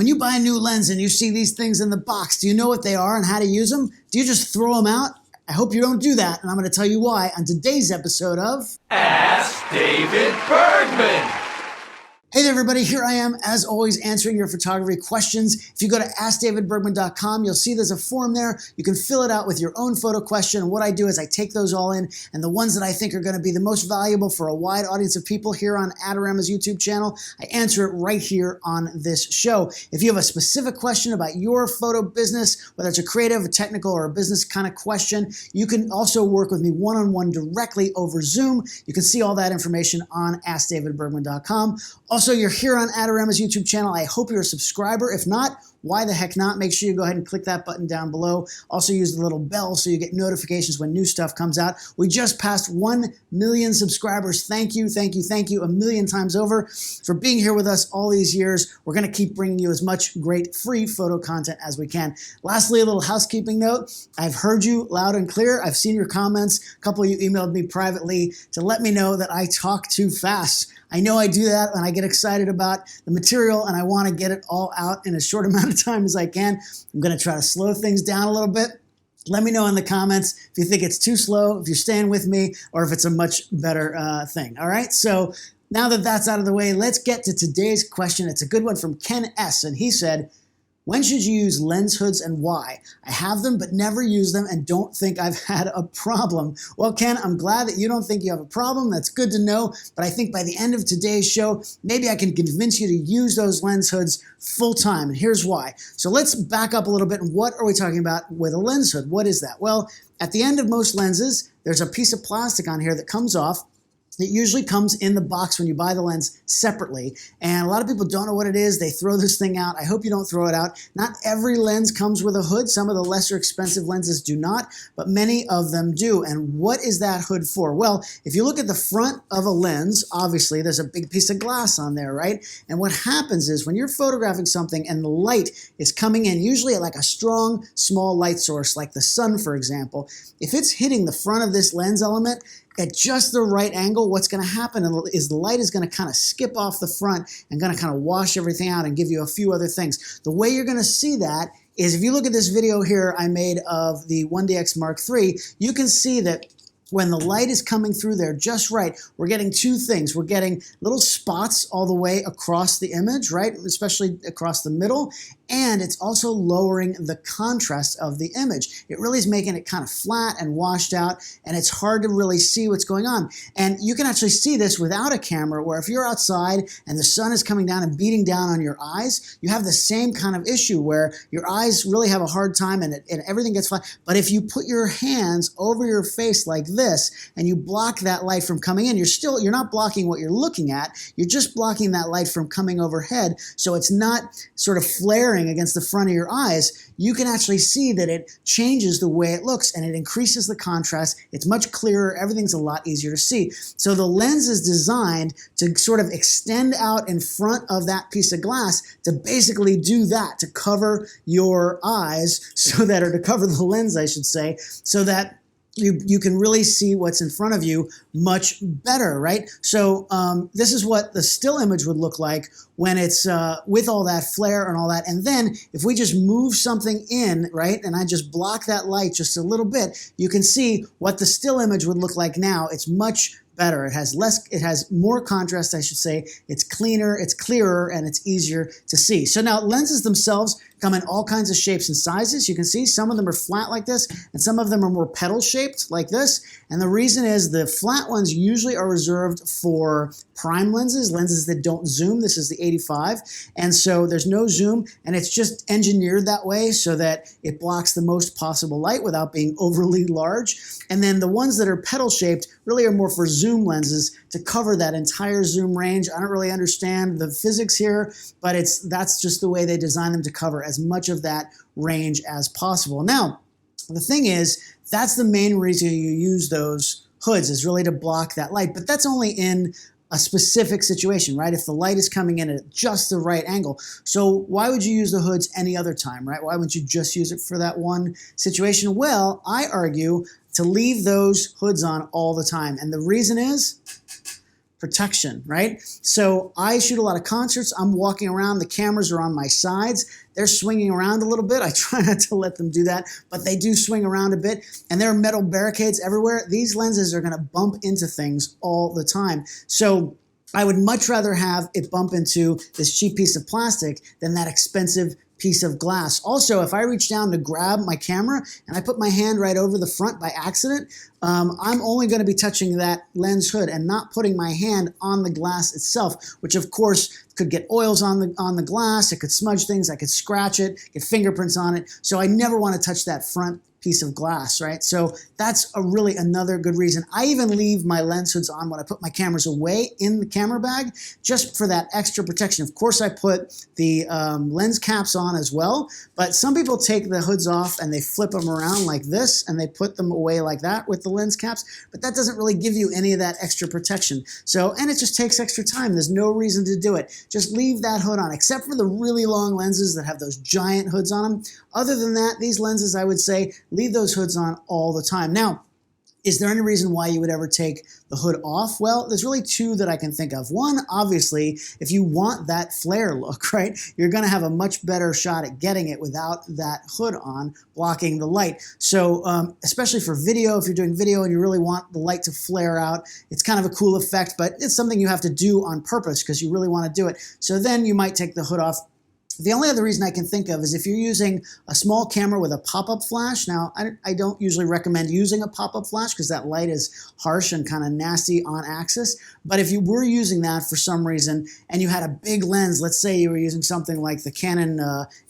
When you buy a new lens and you see these things in the box, do you know what they are and how to use them? Do you just throw them out? I hope you don't do that, and I'm going to tell you why on today's episode of Ask David Bergman. Hey there, everybody. Here I am, as always, answering your photography questions. If you go to AskDavidBergman.com, you'll see there's a form there. You can fill it out with your own photo question. And what I do is I take those all in, and the ones that I think are going to be the most valuable for a wide audience of people here on Adorama's YouTube channel, I answer it right here on this show. If you have a specific question about your photo business, whether it's a creative, a technical, or a business kind of question, you can also work with me one-on-one directly over Zoom. You can see all that information on AskDavidBergman.com. Also, you're here on Adorama's YouTube channel. I hope you're a subscriber. If not, why the heck not? Make sure you go ahead and click that button down below. Also use the little bell so you get notifications when new stuff comes out. We just passed 1 million subscribers. Thank you, thank you, thank you a million times over for being here with us all these years. We're going to keep bringing you as much great free photo content as we can. Lastly, a little housekeeping note. I've heard you loud and clear. I've seen your comments. A couple of you emailed me privately to let me know that I talk too fast. I know I do that when I get excited about the material and I want to get it all out in as short amount of time as I can. I'm going to try to slow things down a little bit. Let me know in the comments if you think it's too slow, if you're staying with me, or if it's a much better thing. All right, so now that that's out of the way, let's get to today's question. It's a good one from Ken S. And he said, when should you use lens hoods and why? I have them but never use them and don't think I've had a problem. Well, Ken, I'm glad that you don't think you have a problem. That's good to know. But I think by the end of today's show, maybe I can convince you to use those lens hoods full time. And here's why. So let's back up a little bit. And what are we talking about with a lens hood? What is that? Well, at the end of most lenses, there's a piece of plastic on here that comes off. It usually comes in the box when you buy the lens separately. And a lot of people don't know what it is. They throw this thing out. I hope you don't throw it out. Not every lens comes with a hood. Some of the lesser expensive lenses do not, but many of them do. And what is that hood for? Well, if you look at the front of a lens, obviously there's a big piece of glass on there, right? And what happens is when you're photographing something and the light is coming in, usually at like a strong, small light source, like the sun, for example, if it's hitting the front of this lens element, at just the right angle, what's going to happen is the light is going to kind of skip off the front and going to kind of wash everything out and give you a few other things. The way you're going to see that is if you look at this video here I made of the 1DX Mark III, you can see that when the light is coming through there just right, we're getting two things. We're getting little spots all the way across the image, right? Especially across the middle. And it's also lowering the contrast of the image. It really is making it kind of flat and washed out, and it's hard to really see what's going on. And you can actually see this without a camera, where if you're outside and the sun is coming down and beating down on your eyes, you have the same kind of issue where your eyes really have a hard time and everything gets flat. But if you put your hands over your face like this and you block that light from coming in, you're not blocking what you're looking at, you're just blocking that light from coming overhead, so it's not sort of flaring against the front of your eyes. You can actually see that it changes the way it looks and it increases the contrast. It's much clearer. Everything's a lot easier to see. So the lens is designed to sort of extend out in front of that piece of glass to basically do that, to cover your eyes or to cover the lens, I should say, so that you can really see what's in front of you much better, right? So this is what the still image would look like when it's with all that flare and all that. And then if we just move something in, right, and I just block that light just a little bit, you can see what the still image would look like now. It's much better. It has more contrast, I should say. It's cleaner, it's clearer, and it's easier to see. So now lenses themselves come in all kinds of shapes and sizes. You can see some of them are flat like this, and some of them are more petal shaped like this. And the reason is the flat ones usually are reserved for prime lenses, lenses that don't zoom. This is the 85. And so there's no zoom, and it's just engineered that way so that it blocks the most possible light without being overly large. And then the ones that are petal shaped really are more for zoom lenses to cover that entire zoom range. I don't really understand the physics here, but that's just the way they design them to cover as much of that range as possible. Now, the thing is, that's the main reason you use those hoods, is really to block that light. But that's only in a specific situation, right? If the light is coming in at just the right angle. So why would you use the hoods any other time, right? Why wouldn't you just use it for that one situation? Well, I argue to leave those hoods on all the time. And the reason is protection, right? So I shoot a lot of concerts. I'm walking around, the cameras are on my sides. They're swinging around a little bit. I try not to let them do that, but they do swing around a bit, and there are metal barricades everywhere. These lenses are gonna bump into things all the time. So I would much rather have it bump into this cheap piece of plastic than that expensive piece of glass. Also, if I reach down to grab my camera and I put my hand right over the front by accident, I'm only going to be touching that lens hood and not putting my hand on the glass itself, which of course could get oils on the glass, it could smudge things, I could scratch it, get fingerprints on it. So I never want to touch that front piece of glass, right? So that's really another good reason. I even leave my lens hoods on when I put my cameras away in the camera bag, just for that extra protection. Of course, I put the lens caps on as well, but some people take the hoods off and they flip them around like this and they put them away like that with the lens caps, but that doesn't really give you any of that extra protection. So, and it just takes extra time. There's no reason to do it. Just leave that hood on, except for the really long lenses that have those giant hoods on them. Other than that, these lenses, I would say, leave those hoods on all the time. Now, is there any reason why you would ever take the hood off? Well, there's really two that I can think of. One, obviously, if you want that flare look, right, you're going to have a much better shot at getting it without that hood on, blocking the light. So especially for video, if you're doing video and you really want the light to flare out, it's kind of a cool effect, but it's something you have to do on purpose because you really want to do it. So then you might take the hood off. The only other reason I can think of is if you're using a small camera with a pop-up flash. Now, I don't usually recommend using a pop-up flash because that light is harsh and kind of nasty on axis. But if you were using that for some reason and you had a big lens, let's say you were using something like the Canon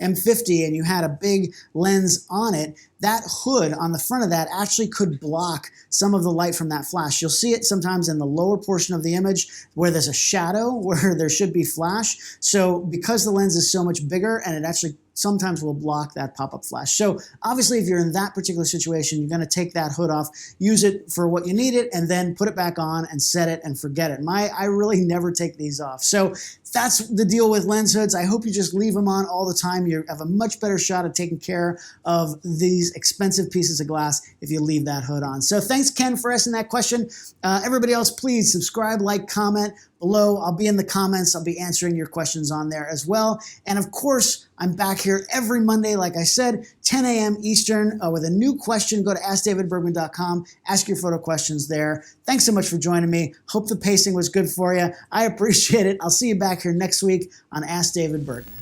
M50 and you had a big lens on it, that hood on the front of that actually could block some of the light from that flash. You'll see it sometimes in the lower portion of the image where there's a shadow where there should be flash. So because the lens is so much bigger and it actually sometimes will block that pop-up flash. So obviously if you're in that particular situation, you're going to take that hood off, use it for what you need it, and then put it back on and set it and forget it. I really never take these off. So that's the deal with lens hoods. I hope you just leave them on all the time. You have a much better shot at taking care of these expensive pieces of glass if you leave that hood on. So thanks, Ken, for asking that question. Everybody else, please subscribe, like, comment below. I'll be in the comments. I'll be answering your questions on there as well. And of course, I'm back here every Monday, like I said, 10 a.m. Eastern with a new question. Go to AskDavidBergman.com. Ask your photo questions there. Thanks so much for joining me. Hope the pacing was good for you. I appreciate it. I'll see you back here next week on Ask David Bergman.